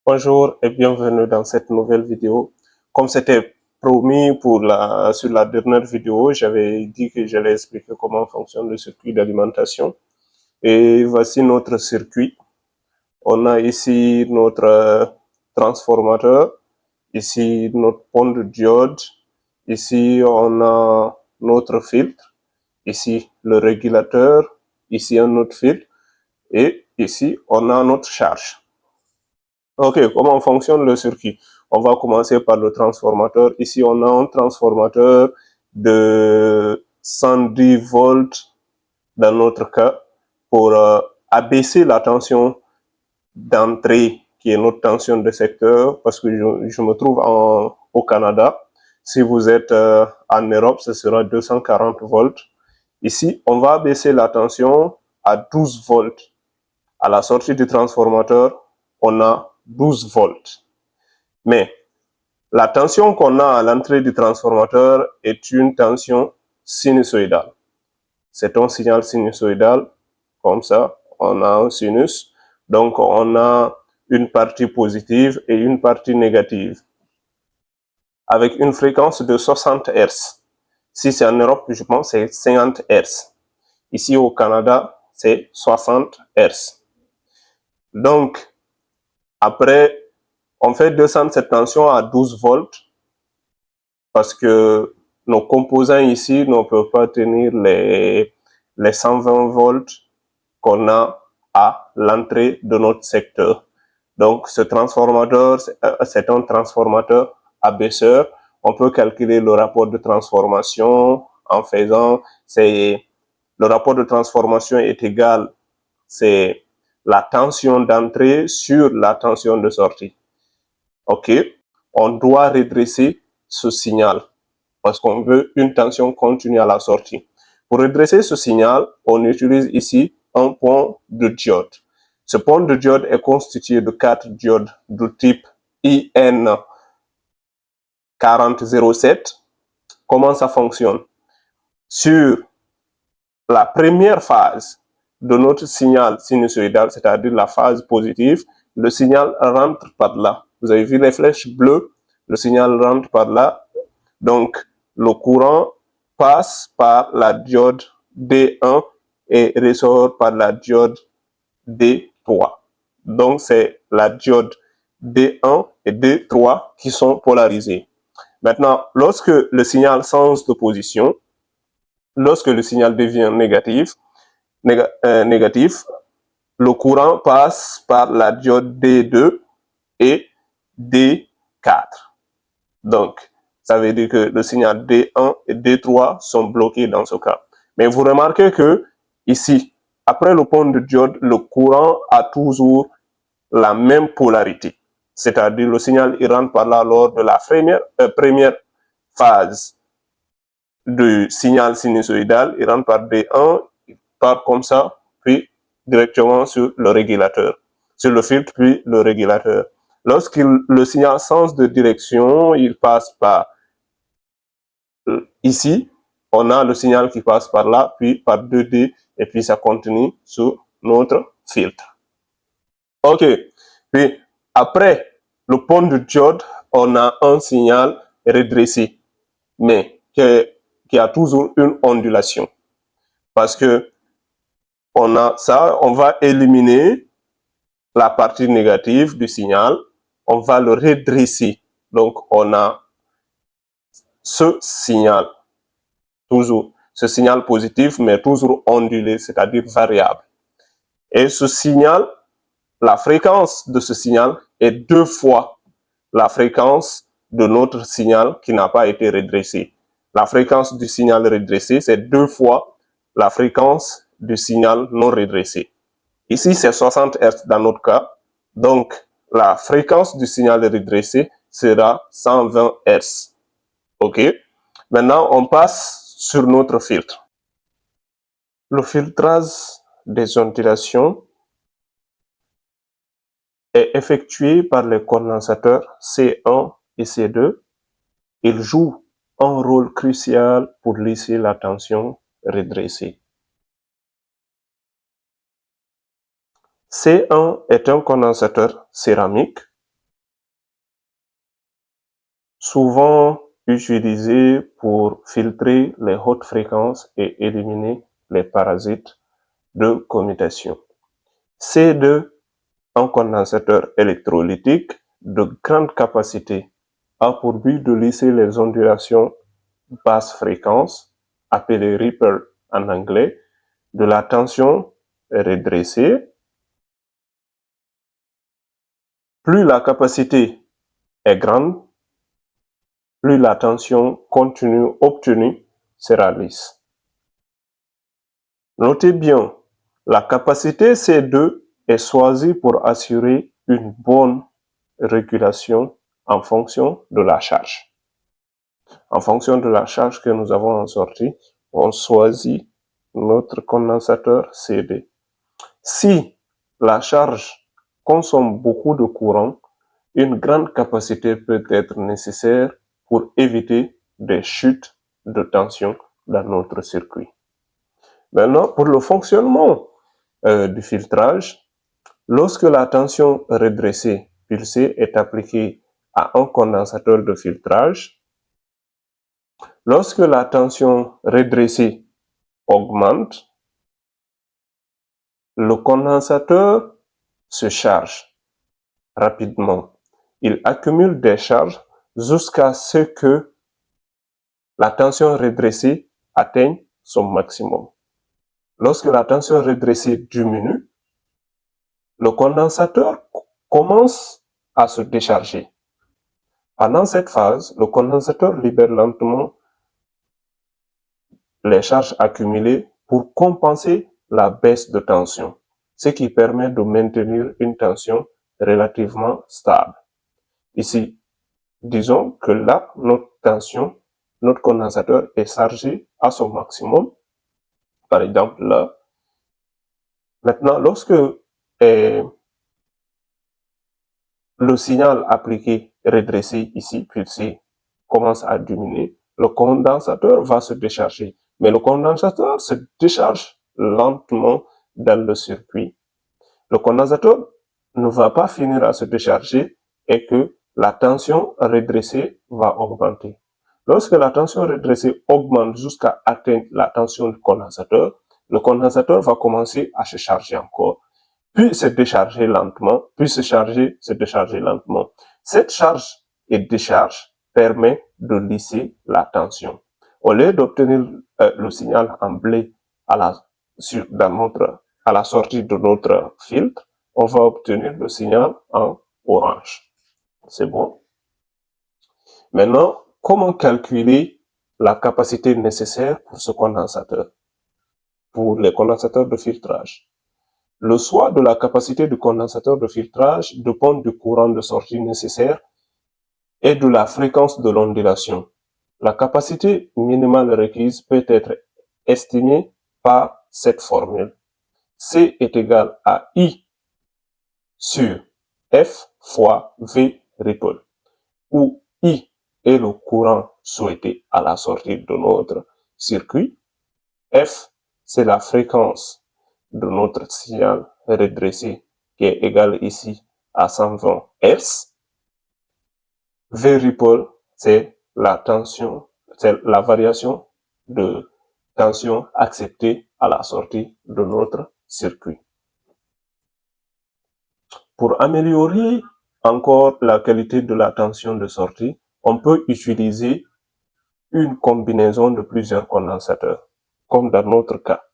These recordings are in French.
Bonjour et bienvenue dans cette nouvelle vidéo. Comme c'était promis sur la dernière vidéo, j'avais dit que j'allais expliquer comment fonctionne le circuit d'alimentation. Et voici notre circuit. On a ici notre transformateur, ici notre pont de diode, ici on a notre filtre, ici le régulateur, ici un autre filtre et ici on a notre charge. Ok, comment fonctionne le circuit? On va commencer par le transformateur. Ici, on a un transformateur de 110 volts dans notre cas pour abaisser la tension d'entrée qui est notre tension de secteur parce que je me trouve au Canada. Si vous êtes en Europe, ce sera 240 volts. Ici, on va abaisser la tension à 12 volts. À la sortie du transformateur, on a 12 volts. Mais la tension qu'on a à l'entrée du transformateur est une tension sinusoïdale. C'est un signal sinusoïdal, comme ça, on a un sinus. Donc, on a une partie positive et une partie négative, avec une fréquence de 60 Hz. Si c'est en Europe, je pense que c'est 50 Hz. Ici au Canada, c'est 60 Hz. Donc, après, on fait descendre cette tension à 12 volts parce que nos composants ici ne peuvent pas tenir les 120 volts qu'on a à l'entrée de notre secteur. Donc, ce transformateur, c'est un transformateur abaisseur. On peut calculer le rapport de transformation en faisant, le rapport de transformation est égal, c'est la tension d'entrée sur la tension de sortie. OK? On doit redresser ce signal parce qu'on veut une tension continue à la sortie. Pour redresser ce signal, on utilise ici un pont de diode. Ce pont de diode est constitué de 4 diodes du type IN4007. Comment ça fonctionne? Sur la première phase de notre signal sinusoïdal, c'est-à-dire la phase positive, le signal rentre par là. Vous avez vu les flèches bleues? Le signal rentre par là. Donc, le courant passe par la diode D1 et ressort par la diode D3. Donc, c'est la diode D1 et D3 qui sont polarisées. Maintenant, lorsque le signal change de position, lorsque le signal devient négatif, le courant passe par la diode D2 et D4. Donc, ça veut dire que le signal D1 et D3 sont bloqués dans ce cas. Mais vous remarquez que ici, après le pont de diode, le courant a toujours la même polarité. C'est-à-dire le signal il rentre par là lors de la première phase du signal sinusoïdal, il rentre par D1, il part comme ça, puis directement sur le régulateur, sur le filtre, puis le régulateur. Lorsque le signal change de direction, il passe par ici, on a le signal qui passe par là, puis par 2D, et puis ça continue sur notre filtre. OK. Puis après le pont de diode, on a un signal redressé, mais qui a toujours une ondulation. Parce que on a ça, on va éliminer la partie négative du signal, on va le redresser. Donc, on a ce signal, toujours, ce signal positif, mais toujours ondulé, c'est-à-dire variable. Et ce signal, la fréquence de ce signal est 2 fois la fréquence de notre signal qui n'a pas été redressé. La fréquence du signal redressé, c'est 2 fois la fréquence du signal non redressé. Ici, c'est 60 Hz dans notre cas. Donc, la fréquence du signal redressé sera 120 Hz. OK? Maintenant, on passe sur notre filtre. Le filtrage des ondulations est effectué par les condensateurs C1 et C2. Il joue un rôle crucial pour lisser la tension redressée. C1 est un condensateur céramique souvent utilisé pour filtrer les hautes fréquences et éliminer les parasites de commutation. C2, un condensateur électrolytique de grande capacité, a pour but de lisser les ondulations basse fréquence, appelées ripple en anglais, de la tension redressée. Plus la capacité est grande, plus la tension continue obtenue sera lisse. Notez bien, la capacité C2 est choisie pour assurer une bonne régulation en fonction de la charge. En fonction de la charge que nous avons en sortie, on choisit notre condensateur CD. Si la charge consomme beaucoup de courant, une grande capacité peut être nécessaire pour éviter des chutes de tension dans notre circuit. Maintenant, pour le fonctionnement du filtrage, lorsque la tension redressée pulsée est appliquée à un condensateur de filtrage, lorsque la tension redressée augmente, le condensateur se charge rapidement. Il accumule des charges jusqu'à ce que la tension redressée atteigne son maximum. Lorsque la tension redressée diminue, le condensateur commence à se décharger. Pendant cette phase, le condensateur libère lentement les charges accumulées pour compenser la baisse de tension, ce qui permet de maintenir une tension relativement stable. Ici, disons que là, notre tension, notre condensateur est chargé à son maximum. Par exemple, là. Maintenant, lorsque le signal appliqué redressé ici, pulsé, commence à diminuer, le condensateur va se décharger. Mais le condensateur se décharge lentement dans le circuit. Le condensateur ne va pas finir à se décharger et que la tension redressée va augmenter. Lorsque la tension redressée augmente jusqu'à atteindre la tension du condensateur, le condensateur va commencer à se charger encore, puis se décharger lentement, puis se décharger lentement. Cette charge et décharge permet de lisser la tension. Au lieu d'obtenir le signal en bleu à la sortie de notre filtre, on va obtenir le signal en orange. C'est bon. Maintenant, comment calculer la capacité nécessaire pour ce condensateur, pour les condensateurs de filtrage? Le choix de la capacité du condensateur de filtrage dépend du courant de sortie nécessaire et de la fréquence de l'ondulation. La capacité minimale requise peut être estimée par cette formule. C est égal à I sur F fois V ripple, où I est le courant souhaité à la sortie de notre circuit. F, c'est la fréquence de notre signal redressé qui est égal ici à 120 Hz. V ripple, c'est la tension, c'est la variation de tension acceptée à la sortie de notre circuit. Pour améliorer encore la qualité de la tension de sortie, on peut utiliser une combinaison de plusieurs condensateurs, comme dans notre cas.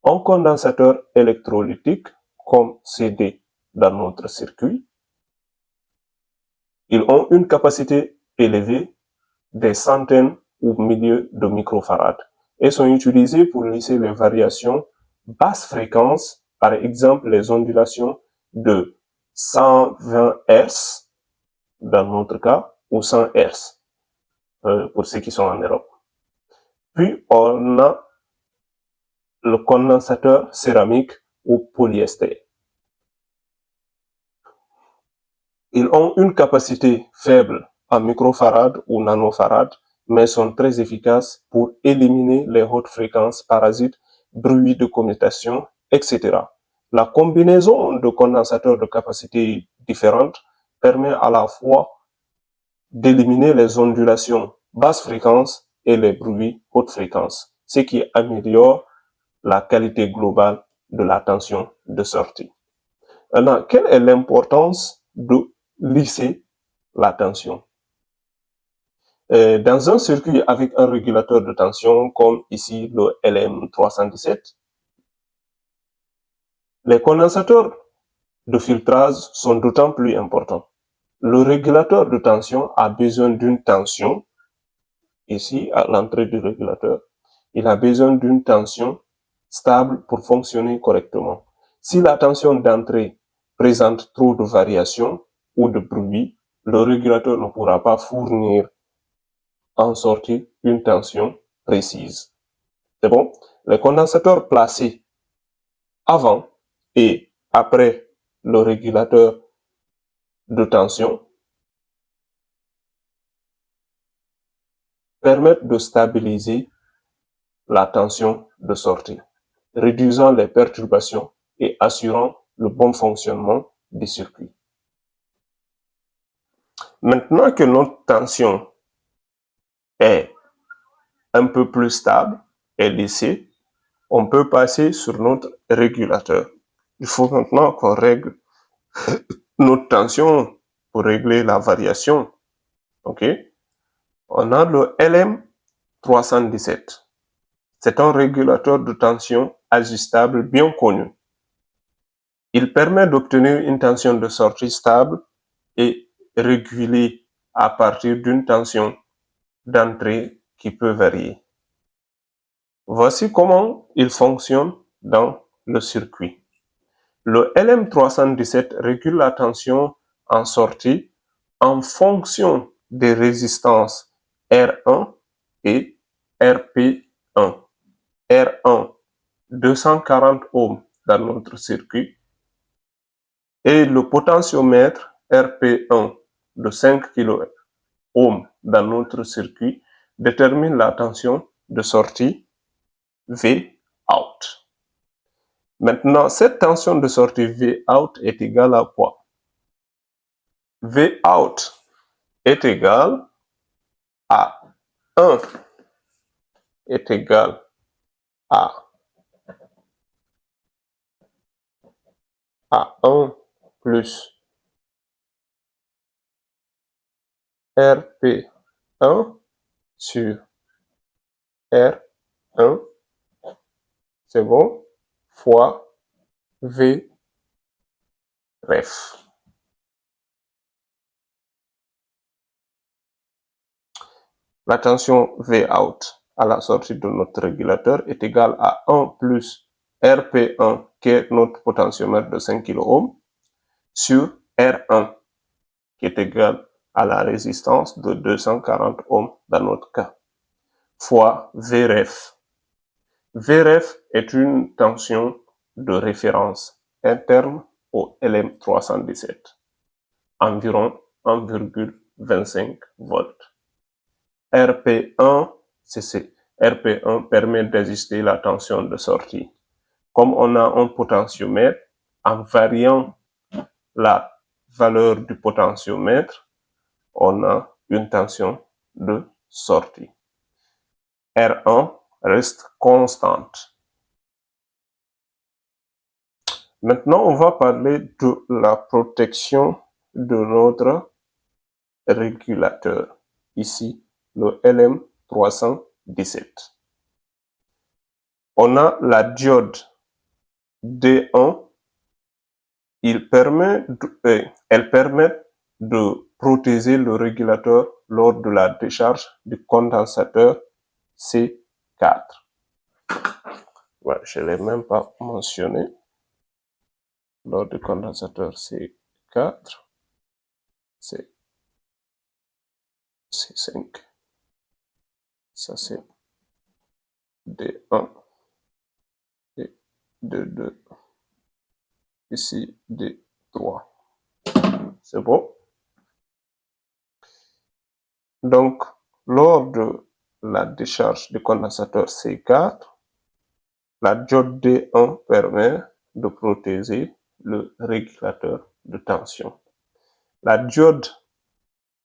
Un condensateur électrolytique, comme CD dans notre circuit, ils ont une capacité élevée des centaines ou milliers de microfarad et sont utilisés pour lisser les variations basse fréquence, par exemple les ondulations de 120 Hz dans notre cas ou 100 Hz pour ceux qui sont en Europe. Puis on a le condensateur céramique ou polyester. Ils ont une capacité faible en microfarad ou nanofarad, mais sont très efficaces pour éliminer les hautes fréquences parasites, bruits de commutation, etc. La combinaison de condensateurs de capacité différentes permet à la fois d'éliminer les ondulations basse fréquence et les bruits haute fréquence, ce qui améliore la qualité globale de la tension de sortie. Maintenant, quelle est l'importance de lisser la tension? Dans un circuit avec un régulateur de tension comme ici le LM317, les condensateurs de filtrage sont d'autant plus importants. Le régulateur de tension a besoin d'une tension, ici à l'entrée du régulateur, il a besoin d'une tension stable pour fonctionner correctement. Si la tension d'entrée présente trop de variations ou de bruit, le régulateur ne pourra pas fournir en sortie une tension précise. C'est bon? Les condensateurs placés avant et après le régulateur de tension permettent de stabiliser la tension de sortie, réduisant les perturbations et assurant le bon fonctionnement du circuit. Maintenant que notre tension est un peu plus stable et lissée, on peut passer sur notre régulateur. Il faut maintenant qu'on règle notre tension pour régler la variation. OK? On a le LM317. C'est un régulateur de tension ajustable bien connu. Il permet d'obtenir une tension de sortie stable et régulée à partir d'une tension d'entrée qui peut varier. Voici comment il fonctionne dans le circuit. Le LM317 régule la tension en sortie en fonction des résistances R1 et RP1. R1, 240 ohms dans notre circuit, et le potentiomètre RP1 de 5 kΩ dans notre circuit détermine la tension de sortie V out. Maintenant, cette tension de sortie V out est égale à quoi? V out est égal à 1 est égal à 1 plus RP1 sur R1, c'est bon, fois V ref. La tension V out à la sortie de notre régulateur est égale à 1 plus RP1, qui est notre potentiomètre de 5 kΩ, sur R1, qui est égal à la résistance de 240 ohms dans notre cas, fois Vref. Vref est une tension de référence interne au LM317, environ 1,25 volts. RP1, RP1 permet d'ajuster la tension de sortie. Comme on a un potentiomètre, en variant la valeur du potentiomètre, on a une tension de sortie. R1 reste constante. Maintenant, on va parler de la protection de notre régulateur. Ici, le LM317. On a la diode D1. Elle permet de protéger le régulateur lors de la décharge du condensateur C4. Ouais, je ne l'ai même pas mentionné. Lors du condensateur C4, c'est C5. Ça, c'est D1 et D2. Ici, D3. C'est bon? Donc, lors de la décharge du condensateur C4, la diode D1 permet de protéger le régulateur de tension. La diode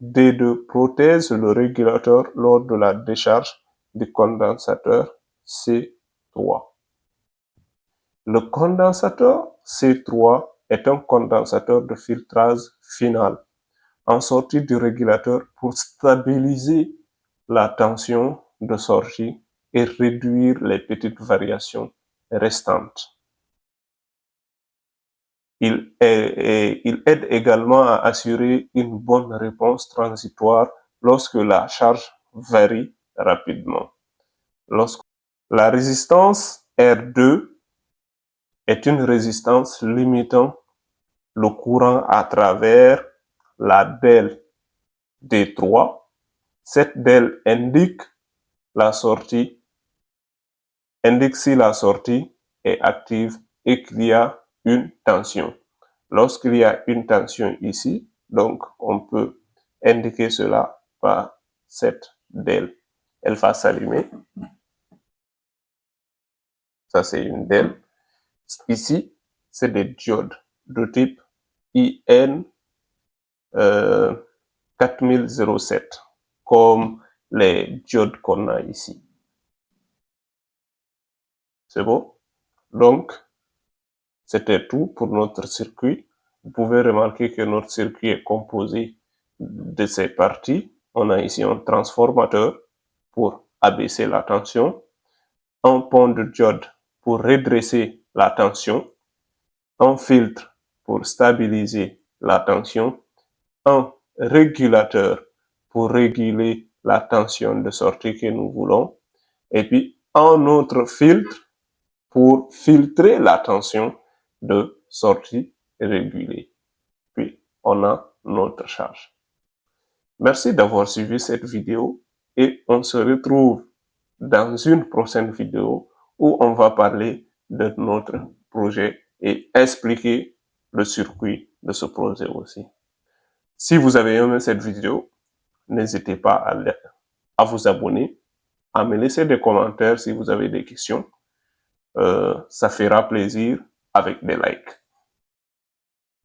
D2 protège le régulateur lors de la décharge du condensateur C3. Le condensateur C3 est un condensateur de filtrage final en sortie du régulateur pour stabiliser la tension de sortie et réduire les petites variations restantes. Il aide également à assurer une bonne réponse transitoire lorsque la charge varie rapidement. La résistance R2 est une résistance limitant le courant à travers la DEL D3. Cette DEL indique si la sortie est active et qu'il y a une tension. Lorsqu'il y a une tension ici, donc on peut indiquer cela par cette DEL. Elle va s'allumer. Ça, c'est une DEL. Ici, c'est des diodes de type IN 4007, comme les diodes qu'on a ici. C'est bon? Donc, c'était tout pour notre circuit. Vous pouvez remarquer que notre circuit est composé de ces parties. On a ici un transformateur pour abaisser la tension, un pont de diode pour redresser la tension, un filtre pour stabiliser la tension, un régulateur pour réguler la tension de sortie que nous voulons, et puis un autre filtre pour filtrer la tension de sortie régulée. Puis, on a notre charge. Merci d'avoir suivi cette vidéo et on se retrouve dans une prochaine vidéo où on va parler de notre projet et expliquer le circuit de ce projet aussi. Si vous avez aimé cette vidéo, n'hésitez pas à vous abonner, à me laisser des commentaires si vous avez des questions. Ça fera plaisir avec des likes.